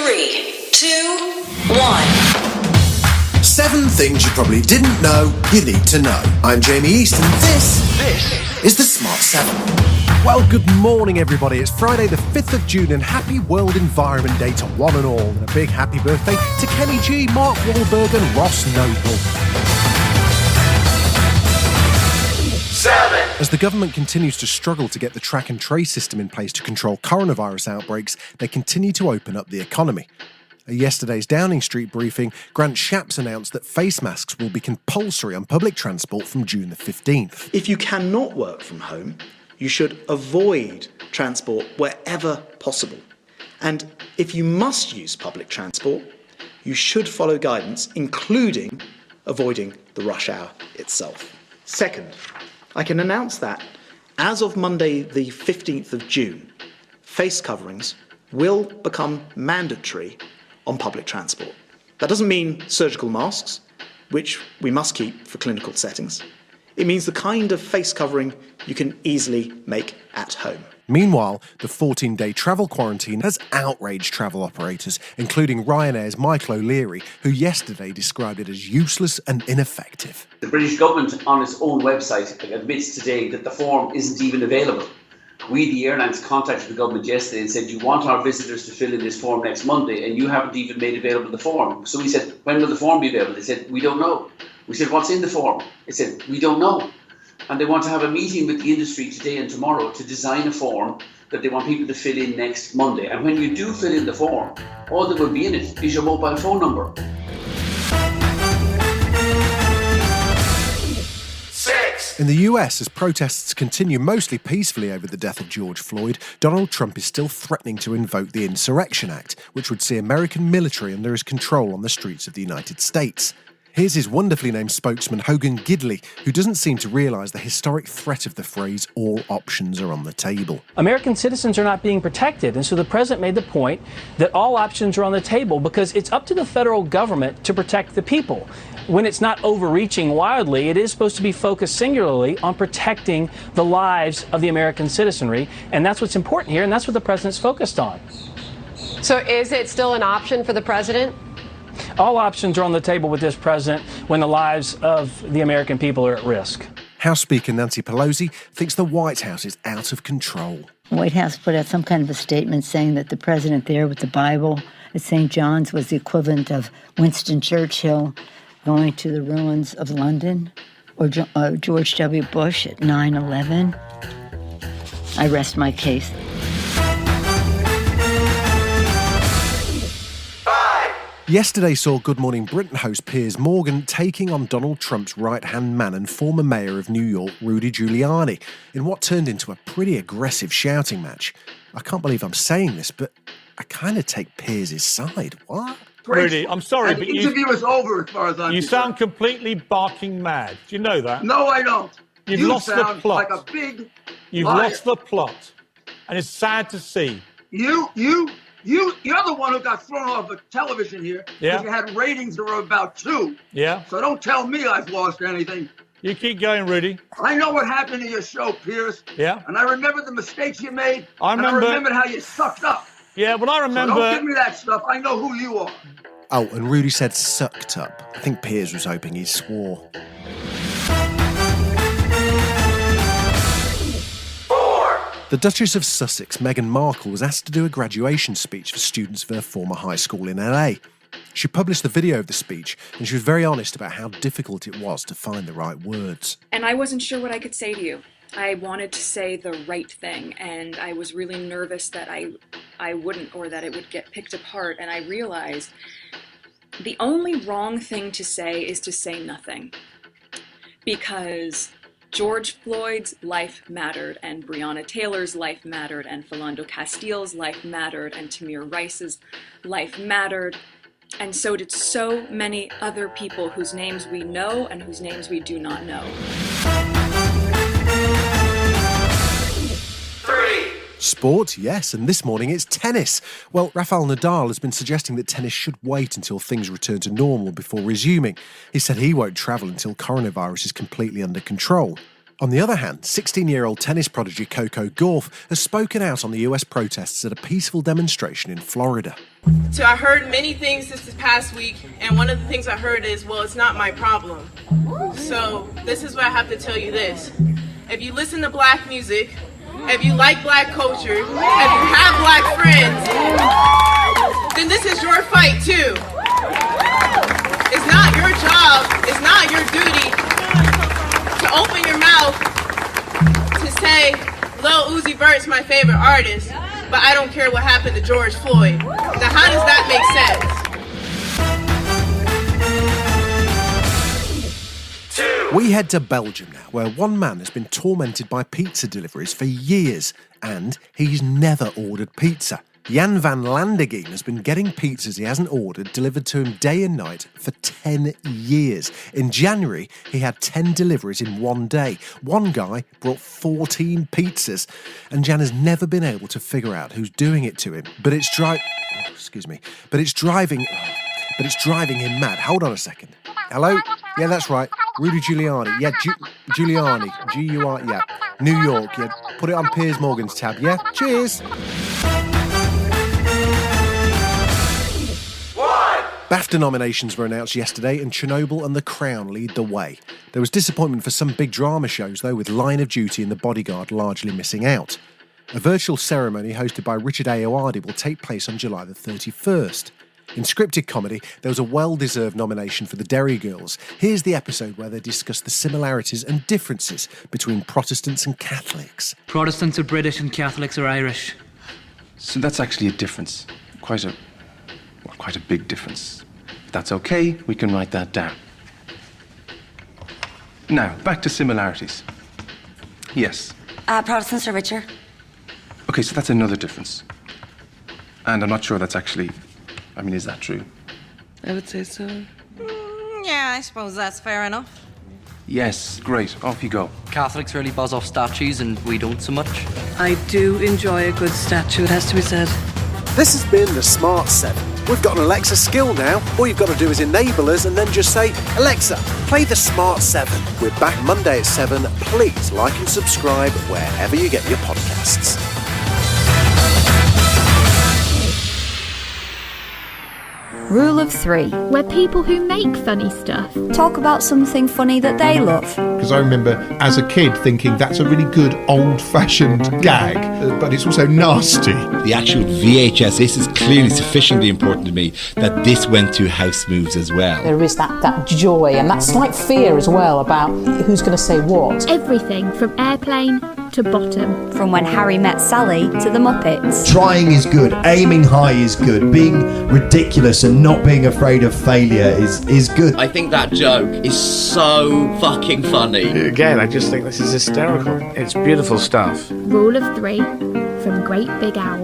3, 2, 1. 7 things you probably didn't know you need to know. I'm Jamie East and this is the Smart 7. Well, good morning, everybody. It's Friday the 5th of June and happy World Environment Day to one and all. And a big happy birthday to Kenny G, Mark Wahlberg and Ross Noble. 7. As the government continues to struggle to get the track and trace system in place to control coronavirus outbreaks, they continue to open up the economy. At yesterday's Downing Street briefing, Grant Shapps announced that face masks will be compulsory on public transport from June the 15th. If you cannot work from home, you should avoid transport wherever possible. And if you must use public transport, you should follow guidance, including avoiding the rush hour itself. Second, I can announce that as of Monday the 15th of June, face coverings will become mandatory on public transport. That doesn't mean surgical masks, which we must keep for clinical settings. It means the kind of face covering you can easily make at home. Meanwhile, the 14-day travel quarantine has outraged travel operators, including Ryanair's Michael O'Leary, who yesterday described it as useless and ineffective. The British government on its own website admits today that the form isn't even available. We, the airlines, contacted the government yesterday and said, you want our visitors to fill in this form next Monday and you haven't even made available the form. So we said, when will the form be available? They said, we don't know. We said, what's in the form? They said, we don't know. And they want to have a meeting with the industry today and tomorrow to design a form that they want people to fill in next Monday. And when you do fill in the form, all that will be in it is your mobile phone number. 6. In the US, as protests continue mostly peacefully over the death of George Floyd, Donald Trump is still threatening to invoke the Insurrection Act, which would see American military under his control on the streets of the United States. Here's his wonderfully named spokesman, Hogan Gidley, who doesn't seem to realise the historic threat of the phrase, all options are on the table. American citizens are not being protected, and so the president made the point that all options are on the table because it's up to the federal government to protect the people. When it's not overreaching wildly, it is supposed to be focused singularly on protecting the lives of the American citizenry, and that's what's important here, and that's what the president's focused on. So is it still an option for the president? All options are on the table with this president when the lives of the American people are at risk. House Speaker Nancy Pelosi thinks the White House is out of control. The White House put out some kind of a statement saying that the president there with the Bible at St. John's was the equivalent of Winston Churchill going to the ruins of London or George W. Bush at 9/11. I rest my case. 5. Yesterday saw Good Morning Britain host Piers Morgan taking on Donald Trump's right-hand man and former mayor of New York, Rudy Giuliani, in what turned into a pretty aggressive shouting match. I can't believe I'm saying this, but I kind of take Piers' side. What? Rudy, I'm sorry, but the interview is over as far as I'm you concerned. sound completely barking mad. Do you know that? No, I don't. You've you lost the sound plot. like a big You've liar. lost the plot. And it's sad to see. You're the one who got thrown off of television here Yeah. because you had ratings that were about 2. Yeah? So don't tell me I've lost anything. You keep going, Rudy. I know what happened to your show, Piers. Yeah? And I remember the mistakes you made. I remember- And I remember how you sucked up. Yeah, well, I So remember... don't give me that stuff. I know who you are. Oh, and Rudy said sucked up. I think Piers was hoping he swore. 4. The Duchess of Sussex, Meghan Markle, was asked to do a graduation speech for students of her former high school in LA. She published the video of the speech, and she was very honest about how difficult it was to find the right words. And I wasn't sure what I could say to you. I wanted to say the right thing, and I was really nervous that I wouldn't, or that it would get picked apart, and I realized the only wrong thing to say is to say nothing. Because George Floyd's life mattered, and Breonna Taylor's life mattered, and Philando Castile's life mattered, and Tamir Rice's life mattered, and so did so many other people whose names we know and whose names we do not know. 3. Sport, yes, and this morning it's tennis. Well, Rafael Nadal has been suggesting that tennis should wait until things return to normal before resuming. He said he won't travel until coronavirus is completely under control. On the other hand, 16-year-old tennis prodigy Coco Gauff has spoken out on the US protests at a peaceful demonstration in Florida. So I heard many things this past week, and one of the things I heard is, well, it's not my problem. So this is what I have to tell you this. If you listen to black music, if you like black culture, if you have black friends, then this is your fight too. It's not your job, it's not your duty to open your mouth to say, Lil Uzi Vert's my favorite artist, but I don't care what happened to George Floyd. Now how does that make sense? We head to Belgium now, where one man has been tormented by pizza deliveries for years, and he's never ordered pizza. Jan van Landegien has been getting pizzas he hasn't ordered delivered to him day and night for 10 years. In January, he had 10 deliveries in one day. One guy brought 14 pizzas, and Jan has never been able to figure out who's doing it to him. But it's driving him mad. Hold on a second. Hello? Yeah, that's right. Rudy Giuliani. Yeah, Giuliani. G-U-R, yeah. New York, yeah. Put it on Piers Morgan's tab, yeah? Cheers. BAFTA nominations were announced yesterday, and Chernobyl and The Crown lead the way. There was disappointment for some big drama shows, though, with Line of Duty and The Bodyguard largely missing out. A virtual ceremony hosted by Richard Ayoade will take place on July the 31st. In scripted comedy, there was a well-deserved nomination for The Derry Girls. Here's the episode where they discuss the similarities and differences between Protestants and Catholics. Protestants are British and Catholics are Irish. So that's actually a difference. Quite a big difference. If that's okay, we can write that down. Now, back to similarities. Yes. Protestants are richer. Okay, so that's another difference. And I'm not sure that's actually... is that true? I would say so. Yeah, I suppose that's fair enough. Yes, great. Off you go. Catholics really buzz off statues and we don't so much. I do enjoy a good statue, it has to be said. This has been the Smart 7. We've got an Alexa skill now. All you've got to do is enable us and then just say, Alexa, play the Smart 7. We're back Monday at 7. Please like and subscribe wherever you get your podcasts. Rule of 3. Where people who make funny stuff talk about something funny that they love. Because I remember as a kid thinking that's a really good old-fashioned gag, but it's also nasty. The actual VHS, this is clearly sufficiently important to me that this went to house moves as well. There is that joy and that slight fear as well about who's going to say what. Everything from Airplane to Bottom. From When Harry Met Sally to The Muppets. Trying is good, aiming high is good, being ridiculous and not being afraid of failure is good. I think that joke is so fucking funny. Again, I just think this is hysterical. It's beautiful stuff. Rule of 3 from Great Big Owl.